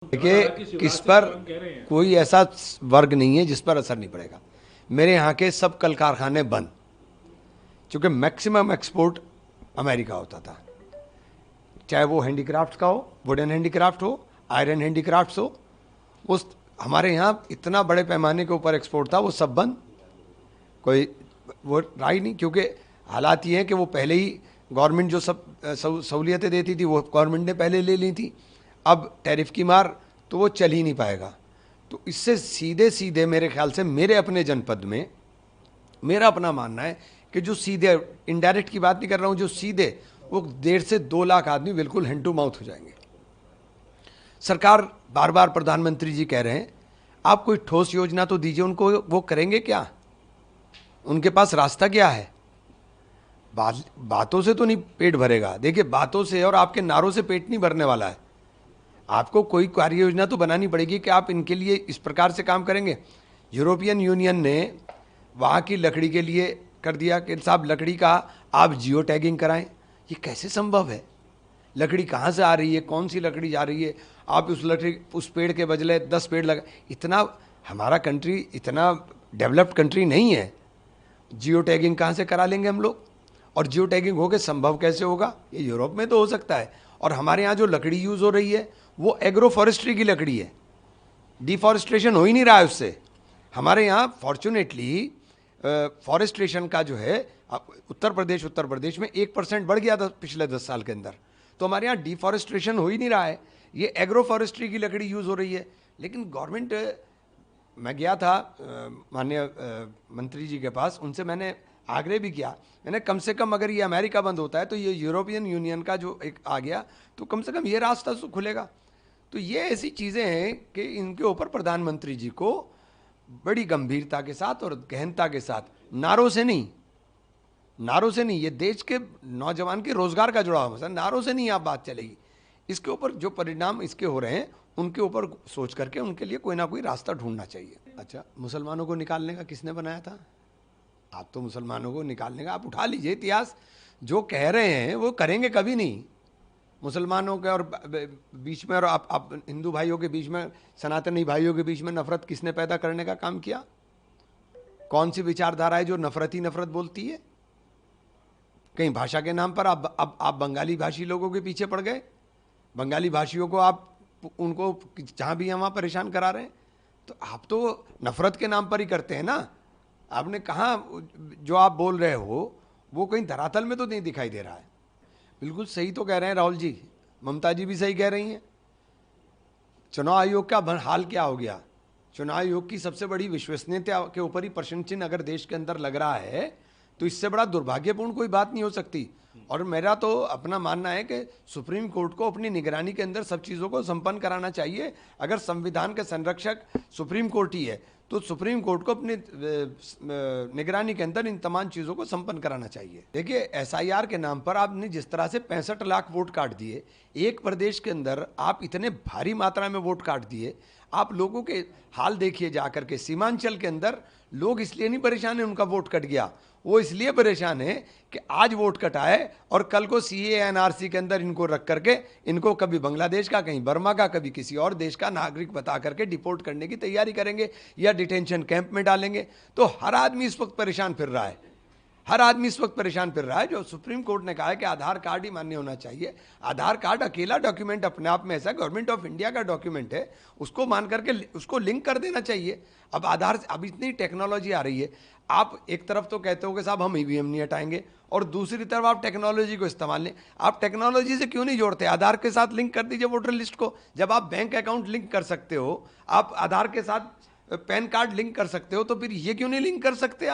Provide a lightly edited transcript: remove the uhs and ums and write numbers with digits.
देखिए, किस पर कोई ऐसा वर्ग नहीं है जिस पर असर नहीं पड़ेगा। मेरे यहाँ के सब कल कारखाने बंद, क्योंकि मैक्सिमम एक्सपोर्ट अमेरिका होता था, चाहे वो हैंडीक्राफ्ट का हो, वुडन हैंडीक्राफ्ट हो, आयरन हैंडीक्राफ्ट्स हो। उस हमारे यहाँ इतना बड़े पैमाने के ऊपर एक्सपोर्ट था, वो सब बंद। कोई वो रहा ही नहीं, क्योंकि हालात ये हैं कि वो पहले ही गवर्नमेंट जो सब सहूलियतें देती थी वो गवर्नमेंट ने पहले ले ली थी। अब टैरिफ की मार तो वो चल ही नहीं पाएगा। तो इससे सीधे सीधे मेरे ख्याल से मेरे अपने जनपद में मेरा अपना मानना है कि जो सीधे, इनडायरेक्ट की बात नहीं कर रहा हूँ, जो सीधे, वो 1.5 से 2 लाख आदमी बिल्कुल हैंड टू माउथ हो जाएंगे। सरकार बार बार प्रधानमंत्री जी कह रहे हैं आप कोई ठोस योजना तो दीजिए उनको, वो करेंगे क्या? उनके पास रास्ता क्या है? बातों से तो नहीं पेट भरेगा। देखिए, बातों से और आपके नारों से पेट नहीं भरने वाला है। आपको कोई कार्य योजना तो बनानी पड़ेगी कि आप इनके लिए इस प्रकार से काम करेंगे। यूरोपियन यूनियन ने वहाँ की लकड़ी के लिए कर दिया कि साहब लकड़ी का आप जियो टैगिंग कराएं। ये कैसे संभव है? लकड़ी कहाँ से आ रही है, कौन सी लकड़ी जा रही है, आप उस लकड़ी, उस पेड़ के बदले 10 पेड़ लगा। इतना हमारा कंट्री इतना डेवलप्ड कंट्री नहीं है। जियो टैगिंग कहाँ से करा लेंगे हम लोग? और जियो टैगिंग हो के संभव कैसे होगा? ये यूरोप में तो हो सकता है। और हमारे यहाँ जो लकड़ी यूज़ हो रही है वो एग्रो फॉरेस्ट्री की लकड़ी है, डिफॉरेस्ट्रेशन हो ही नहीं रहा है उससे। हमारे यहाँ फॉर्चुनेटली फॉरेस्ट्रेशन का जो है उत्तर प्रदेश में 1% बढ़ गया था पिछले 10 साल के अंदर। तो हमारे यहाँ डिफॉरेस्ट्रेशन हो ही नहीं रहा है, ये एग्रो फॉरेस्ट्री की लकड़ी यूज़ हो रही है। लेकिन गवर्नमेंट, मैं गया था माननीय मंत्री जी के पास, उनसे मैंने आग्रह भी किया, मैंने कम से कम अगर ये अमेरिका बंद होता है तो ये यूरोपियन यूनियन का जो एक आ गया तो कम से कम ये रास्ता तो खुलेगा। तो ये ऐसी चीज़ें हैं कि इनके ऊपर प्रधानमंत्री जी को बड़ी गंभीरता के साथ और गहनता के साथ, नारों से नहीं, ये देश के नौजवान के रोजगार का जुड़ा हुआ मसला, नारों से नहीं आप बात चलेगी। इसके ऊपर जो परिणाम इसके हो रहे हैं उनके ऊपर सोच करके उनके लिए कोई ना कोई रास्ता ढूंढना चाहिए। अच्छा, मुसलमानों को निकालने का किसने बनाया था? आप तो मुसलमानों को निकालने का, आप उठा लीजिए इतिहास। जो कह रहे हैं वो करेंगे कभी नहीं। मुसलमानों के और बीच में और आप हिंदू भाइयों के बीच में, सनातनी भाइयों के बीच में नफरत किसने पैदा करने का काम किया? कौन सी विचारधारा है जो नफरत ही नफरत बोलती है? कहीं भाषा के नाम पर आप बंगाली भाषी लोगों के पीछे पड़ गए। बंगाली भाषियों को आप उनको जहाँ भी वहाँ परेशान करा रहे हैं। तो आप तो नफरत के नाम पर ही करते हैं ना। आपने कहा जो आप बोल रहे हो वो कहीं धरातल में तो नहीं दिखाई दे रहा है। बिल्कुल सही तो कह रहे हैं राहुल जी, ममता जी भी सही कह रही हैं। चुनाव आयोग का हाल क्या हो गया? चुनाव आयोग की सबसे बड़ी विश्वसनीयता के ऊपर ही प्रश्न चिन्ह अगर देश के अंदर लग रहा है तो इससे बड़ा दुर्भाग्यपूर्ण कोई बात नहीं हो सकती। और मेरा तो अपना मानना है कि सुप्रीम कोर्ट को अपनी निगरानी के अंदर सब चीज़ों को संपन्न कराना चाहिए। अगर संविधान के संरक्षक सुप्रीम कोर्ट ही है तो सुप्रीम कोर्ट को अपनी निगरानी के अंदर इन तमाम चीज़ों को संपन्न कराना चाहिए। देखिए, एसआईआर के नाम पर आपने जिस तरह से 65 लाख वोट काट दिए, एक प्रदेश के अंदर आप इतने भारी मात्रा में वोट काट दिए। आप लोगों के हाल देखिए जाकर के, सीमांचल के अंदर लोग इसलिए नहीं परेशान है उनका वोट कट गया, वो इसलिए परेशान है कि आज वोट कटा है और कल को सीए एनआरसी के अंदर इनको रख करके इनको कभी बांग्लादेश का, कहीं बर्मा का, कभी किसी और देश का नागरिक बता करके डिपोर्ट करने की तैयारी करेंगे या डिटेंशन कैंप में डालेंगे। तो हर आदमी इस वक्त परेशान फिर रहा है, हर आदमी इस वक्त परेशान फिर रहा है। जो सुप्रीम कोर्ट ने कहा है कि आधार कार्ड ही मान्य होना चाहिए, आधार कार्ड अकेला डॉक्यूमेंट अपने आप में ऐसा गवर्नमेंट ऑफ इंडिया का डॉक्यूमेंट है, उसको मान करके उसको लिंक कर देना चाहिए। अब आधार, अब इतनी टेक्नोलॉजी आ रही है, आप एक तरफ तो कहते हो कि साहब हम ईवीएम नहीं हटाएंगे और दूसरी तरफ आप टेक्नोलॉजी को इस्तेमाल लें। आप टेक्नोलॉजी से क्यों नहीं जोड़ते? आधार के साथ लिंक कर दीजिए वोटर लिस्ट को। जब आप बैंक अकाउंट लिंक कर सकते हो, आप आधार के साथ पैन कार्ड लिंक कर सकते हो, तो फिर ये क्यों नहीं लिंक कर सकते आप?